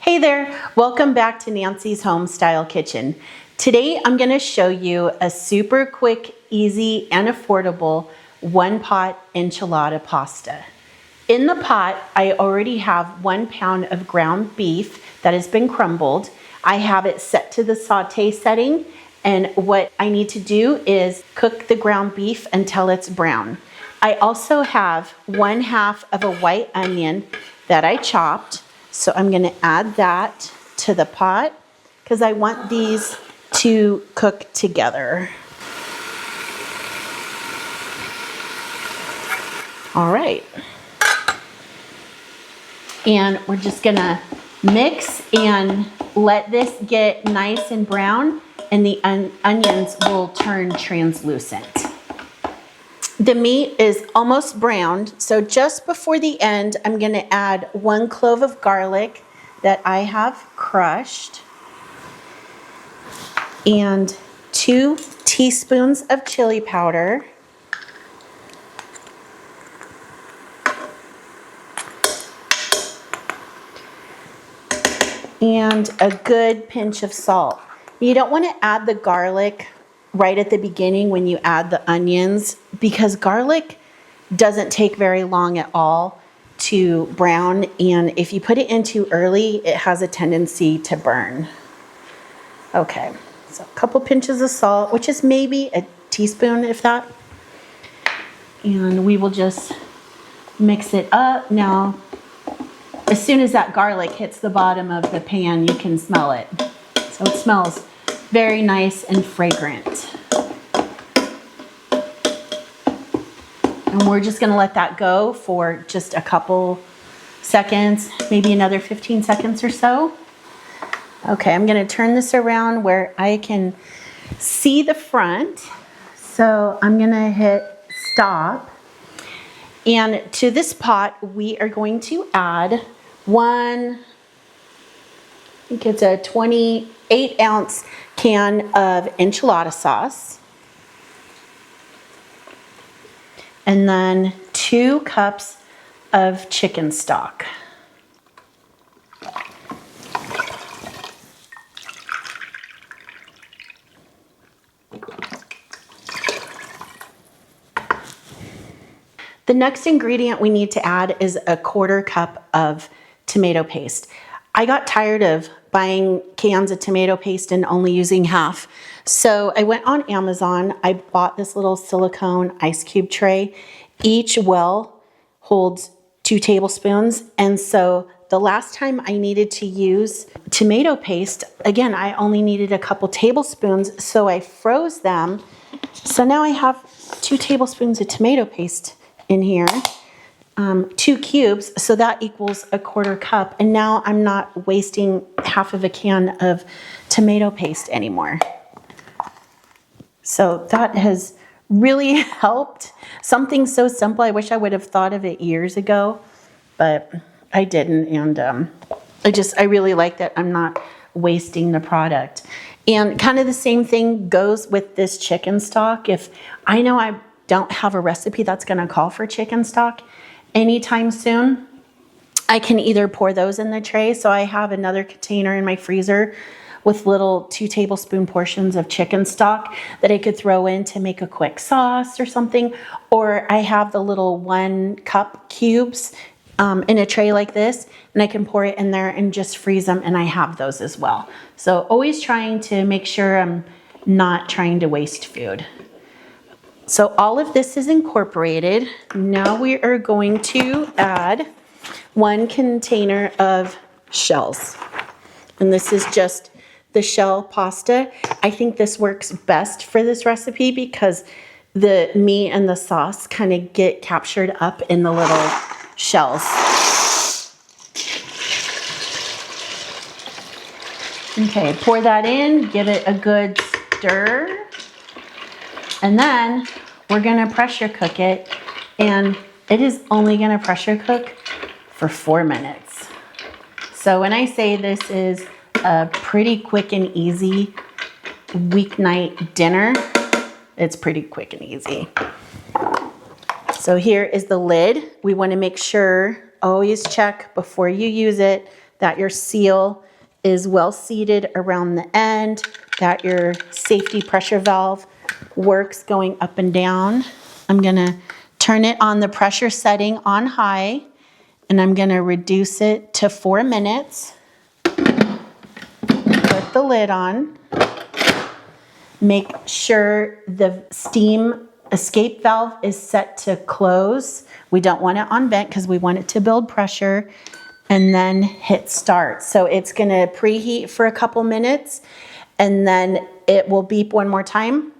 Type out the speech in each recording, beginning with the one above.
Hey there, welcome back to Nancy's Homestyle Kitchen. Today I'm going to show you a super quick, easy, and affordable one-pot enchilada pasta. In the pot, I already have 1 pound of ground beef that has been crumbled. I have it set to the sauté setting, and what I need to do is cook the ground beef until it's brown. I also have 1/2 of a white onion that I chopped. So I'm going to add that to the pot because I want these to cook together. All right. And we're just going to mix and let this get nice and brown, and the onions will turn translucent. The meat is almost browned, so just before the end, I'm going to add 1 clove of garlic that I have crushed and 2 teaspoons of chili powder, and a good pinch of salt. You don't want to add the garlic right at the beginning when you add the onions, because garlic doesn't take very long at all to brown, and if you put it in too early, it has a tendency to burn. Okay, so a couple pinches of salt, which is maybe a teaspoon, if that. And we will just mix it up. Now, as soon as that garlic hits the bottom of the pan, you can smell it. So it smells very nice and fragrant. And we're just gonna let that go for just a couple seconds, maybe another 15 seconds or so. Okay, I'm gonna turn this around where I can see the front. So I'm gonna hit stop. And to this pot, we are going to add I think it's a 28-ounce can of enchilada sauce. And then 2 cups of chicken stock. The next ingredient we need to add is a 1/4 cup of tomato paste. I got tired of buying cans of tomato paste and only using half. So I went on Amazon. I bought this little silicone ice cube tray. Each well holds 2 tablespoons. And so the last time I needed to use tomato paste, again, I only needed a couple tablespoons. So I froze them. So now I have 2 tablespoons of tomato paste in here. 2 cubes, so that equals a 1/4 cup. And now I'm not wasting half of a can of tomato paste anymore. So that has really helped. Something so simple. I wish I would have thought of it years ago, but I didn't. And I really like that I'm not wasting the product. And kind of the same thing goes with this chicken stock. If I know I don't have a recipe that's going to call for chicken stock anytime soon, I can either pour those in the tray. So I have another container in my freezer with little 2 tablespoon portions of chicken stock that I could throw in to make a quick sauce or something. Or I have the little 1 cup cubes in a tray like this, and I can pour it in there and just freeze them, and I have those as well. So always trying to make sure I'm not trying to waste food. So all of this is incorporated. Now we are going to add 1 container of shells. And this is just the shell pasta. I think this works best for this recipe because the meat and the sauce kind of get captured up in the little shells. Okay, pour that in, give it a good stir. And then we're gonna pressure cook it, and it is only gonna pressure cook for 4 minutes. So when I say this is a pretty quick and easy weeknight dinner, it's pretty quick and easy. So here is the lid. We wanna make sure, always check before you use it that your seal is well seated around the end, that your safety pressure valve works going up and down. I'm gonna turn it on the pressure setting on high, and I'm gonna reduce it to 4 minutes. Put the lid on. Make sure the steam escape valve is set to close. We don't want it on vent because we want it to build pressure, and then hit start. So it's gonna preheat for a couple minutes, and then it will beep one more time,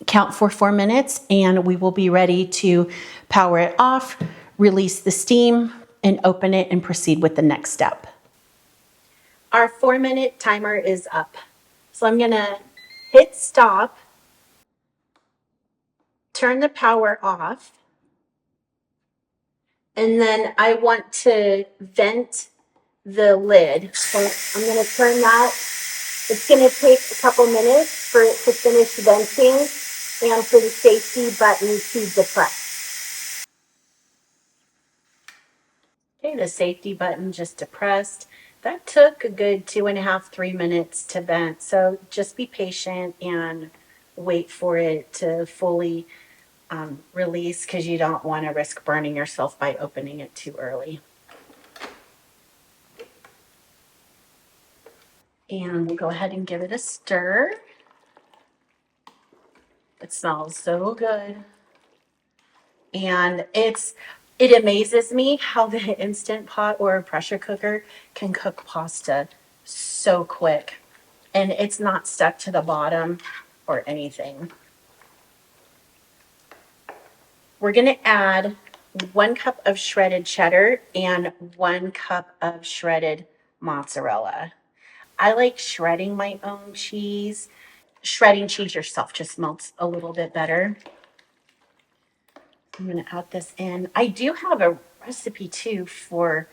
count for 4 minutes, and we will be ready to power it off, release the steam, and open it and proceed with the next step. Our 4-minute timer is up. So I'm gonna hit stop, turn the power off, and then I want to vent the lid. So I'm gonna turn that. It's gonna take a couple minutes for it to finish venting and for the safety button to depress. Okay, the safety button just depressed. That took a good 2.5, 3 minutes to vent. So just be patient and wait for it to fully release, because you don't want to risk burning yourself by opening it too early. And we'll go ahead and give it a stir. It smells so good. And it amazes me how the Instant Pot or a pressure cooker can cook pasta so quick. And it's not stuck to the bottom or anything. We're going to add 1 cup of shredded cheddar and 1 cup of shredded mozzarella. I like shredding my own cheese. Shredding cheese yourself just melts a little bit better. I'm going to add this in. I do have a recipe too for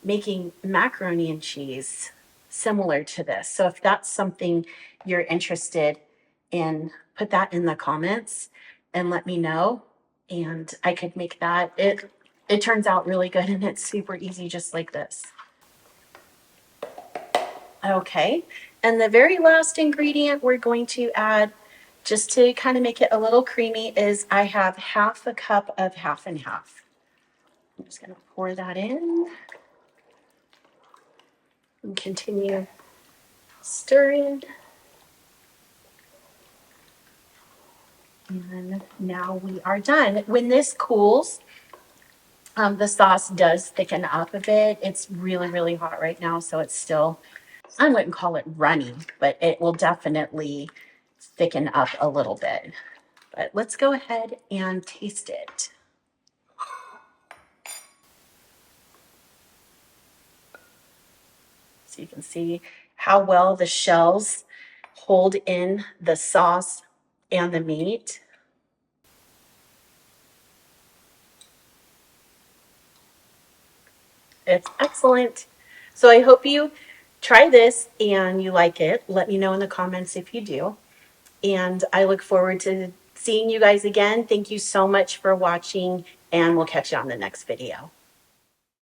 making macaroni and cheese similar to this. So if that's something you're interested in, put that in the comments and let me know, and I could make that. It turns out really good, and it's super easy, just like this. Okay, and the very last ingredient we're going to add, just to kind of make it a little creamy, is I have 1/2 cup of half and half. I'm just going to pour that in and continue stirring. And now we are done. When this cools, the sauce does thicken up a bit. It's really, really hot right now, so it's still, I wouldn't call it runny, but it will definitely thicken up a little bit. But let's go ahead and taste it. So you can see how well the shells hold in the sauce and the meat. It's excellent. So I hope you try this and you like it. Let me know in the comments if you do. And I look forward to seeing you guys again. Thank you so much for watching, and we'll catch you on the next video.